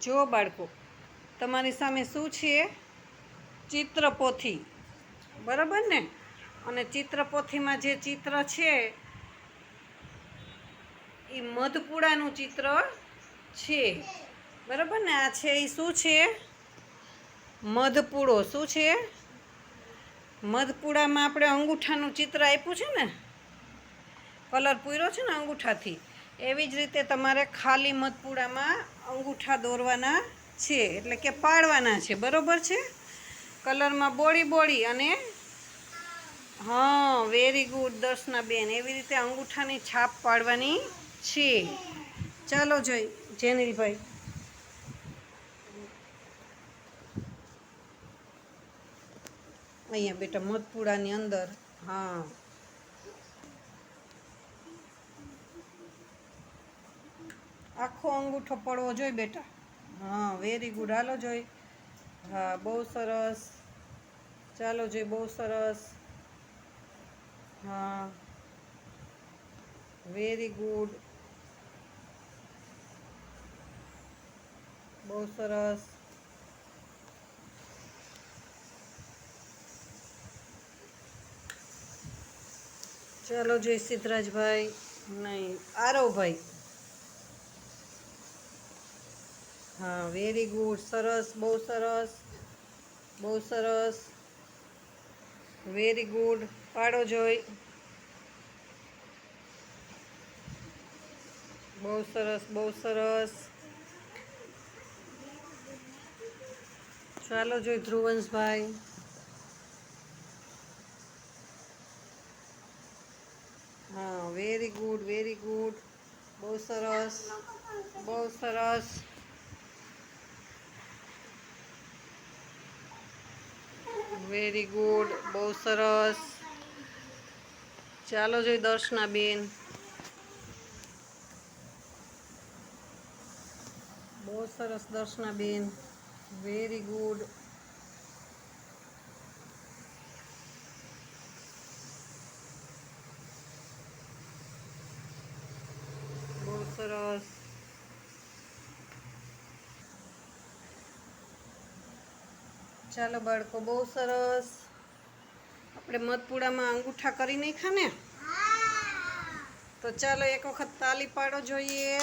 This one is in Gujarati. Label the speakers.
Speaker 1: જો બાળકો, તમારી સામે શું છે? ચિત્રપોથી, બરાબર ને? અને ચિત્રપોથીમાં જે ચિત્ર છે એ મધપુડાનું ચિત્ર છે, બરાબર ને? આ છે એ શું છે? મધપુડો. શું છે? મધપુડામાં આપણે અંગૂઠાનું ચિત્ર આપ્યું છે ને, કલર પૂર્યો છે ને અંગૂઠાથી, એવી જ રીતે તમારે ખાલી મધપુડામાં અંગૂઠા દોરવાના છે, એટલે કે પાડવાના છે, બરોબર છે? કલરમાં બોળી અને હા, વેરી ગુડ દર્શનાબેન. એવી રીતે અંગૂઠાની છાપ પાડવાની છે. ચાલો જોઈ જેનિલભાઈ. અહીંયા બેટા મધપુડાની અંદર. હા, આખો અંગૂઠો પડવો જોઈએ બેટા. હા, વેરી ગુડ. હાલો જોઈ. હા, બહુ સરસ. ચાલો જોઈ, બહુ સરસ. હા, વેરી ગુડ. બહુ સરસ. ચાલો જોઈ સિદ્ધરાજભાઈ. નહીં, આરવભાઈ. હા, વેરી ગુડ. સરસ, બહુ સરસ. બહુ સરસ. Very good. પાડો જોઈ. બહુ સરસ, બહુ સરસ. ચાલો જોઈ ધ્રુવંશભાઈ. હા, વેરી ગુડ, વેરી ગુડ. બહુ સરસ, બહુ સરસ. વેરી ગુડ, બહુ સરસ. ચાલો જોઈ દર્શનાબેન. બહુ સરસ દર્શનાબેન. Very good. બહુ સરસ. ચાલો બાળકો, બહુ સરસ. આપણે મધપુડામાં અંગૂઠા કરી નાખ્યા ને, તો ચાલો એક વખત તાલી પાડો જોઈએ.